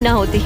ना होती।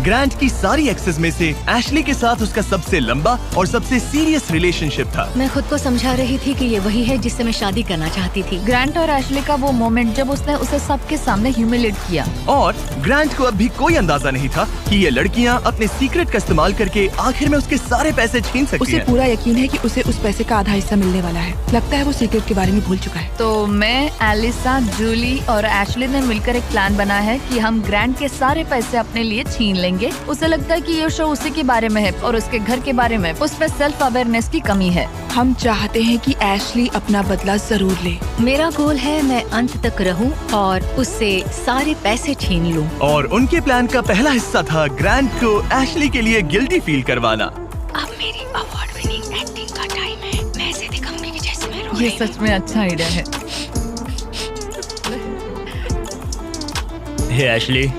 ग्रांट की सारी एक्सेस में से एशली के साथ उसका सबसे लंबा और सबसे सीरियस रिलेशनशिप था। मैं खुद को समझा रही थी कि ये वही है जिससे मैं शादी करना चाहती थी। ग्रांट और एशली का वो मोमेंट जब उसने उसे सबके सामने ह्यूमिलेट किया। और ग्रांट को अब भी कोई अंदाजा नहीं था कि ये लड़कियां अपने सीक्रेट का इस्तेमाल करके आखिर में उसके सारे पैसे छीन सकती उसे हैं। पूरा यकीन है कि उसे उस पैसे का आधा हिस्सा मिलने वाला है। लगता है वो सीक्रेट के बारे में भूल चुका है। तो मैं, एलिसा, जूली और एशली ने मिलकर एक प्लान बनाया है कि हम ग्रांट के सारे पैसे अपने लिए छीन लेंगे। उसे लगता है कि ये शो उसी के बारे में है और उसके घर के बारे में। उसमें सेल्फ अवेयरनेस की कमी है। हम चाहते हैं कि एशली अपना बदला जरूर ले। मेरा गोल है मैं अंत तक रहूं और उससे सारे पैसे छीन लूं। और उनके प्लान का पहला हिस्सा था ग्रांट को एशली के लिए गिल्टी फील करवाना। अब मेरी अवार्ड विनिंग एक्टिंग का टाइम है। मैं ऐसे दिखाऊंगी कि जैसे मैं रो ये रही हूं। सच में अच्छा आइडिया है। हे एशली,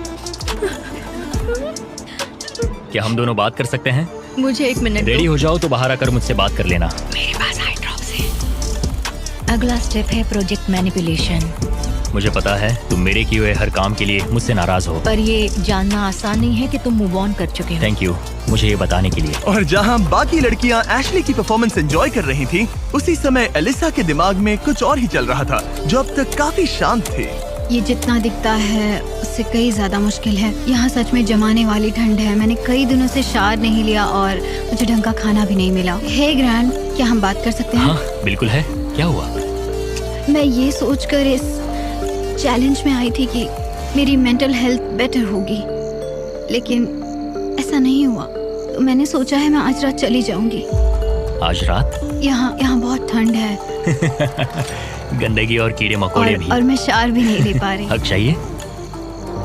क्या हम दोनों बात कर सकते हैं? मुझे एक मिनट रेडी हो जाओ तो बाहर आकर मुझसे बात कर लेना। मेरे पास आई ड्रॉप्स है। अगला स्टेप है प्रोजेक्ट मैनिपुलेशन। मुझे पता है तुम मेरे किए हुए हर काम के लिए मुझसे नाराज हो। पर ये जानना आसान नहीं है कि तुम मूव ऑन कर चुके हो। थैंक यू मुझे ये बताने के लिए। और जहां बाकी लड़कियां एशली की परफॉर्मेंस एंजॉय कर रही थीं, उसी समय एलिसा के दिमाग में कुछ और ही चल रहा था जो अब तक काफी शांत थे। ये जितना दिखता है उससे कई ज्यादा मुश्किल है। यहाँ सच में जमाने वाली ठंड है। मैंने कई दिनों से शार नहीं लिया और मुझे ढंग का खाना भी नहीं मिला। हे ग्रैंड, क्या हम बात कर सकते हैं? हाँ बिल्कुल है। क्या हुआ? मैं ये सोचकर इस चैलेंज में आई थी कि मेरी मेंटल हेल्थ बेटर होगी, लेकिन ऐसा नहीं हुआ। तो मैंने सोचा है मैं आज रात चली जाऊंगी। आज रात? यहाँ बहुत ठंड है गंदगी और कीड़े मकोड़े भी। और मैं शार भी नहीं ले पा रही। हक चाहिए।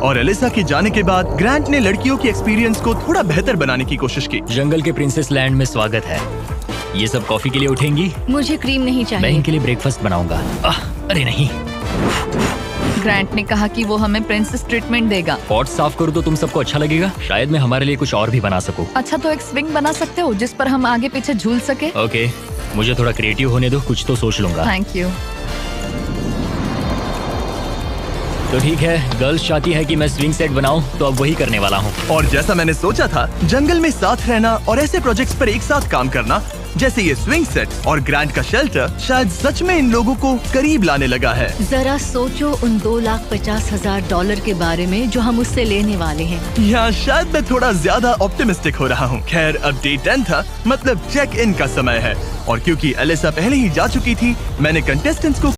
और एलिसा के जाने के बाद ग्रांट ने लड़कियों की एक्सपीरियंस को थोड़ा बेहतर बनाने की कोशिश की। जंगल के प्रिंसेस लैंड में स्वागत है। ये सब कॉफी के लिए उठेंगी? मुझे क्रीम नहीं मैं चाहिए। इनके लिए ब्रेकफास्ट बनाऊंगा। अरे नहीं। ग्रांट ने कहा कि वो हमें प्रिंसेस ट्रीटमेंट देगा। पॉट साफ करूँ तो तुम सबको अच्छा लगेगा। शायद मैं हमारे लिए कुछ और भी बना सकूं। अच्छा, तो एक स्विंग बना सकते हो जिस पर हम आगे पीछे झूल सके। ओके, मुझे थोड़ा क्रिएटिव होने दो, कुछ तो सोच लूंगा। Thank you. तो ठीक है, गर्ल्स चाहती है कि मैं स्विंग सेट बनाऊं तो अब वही करने वाला हूं। और जैसा मैंने सोचा था, जंगल में साथ रहना और ऐसे प्रोजेक्ट्स पर एक साथ काम करना जैसे ये स्विंग सेट और ग्रांट का शेल्टर शायद सच में इन लोगों को करीब लाने लगा है। जरा सोचो उन $2,50,000 के बारे में जो हम उससे लेने वाले हैं। या शायद मैं थोड़ा ज्यादा ऑप्टिमिस्टिक हो रहा हूँ। खैर, अब डे 10 था, मतलब चेक इन का समय है। और क्योंकि एलिसा पहले ही जा चुकी थी, मैंने कंटेस्टेंट्स को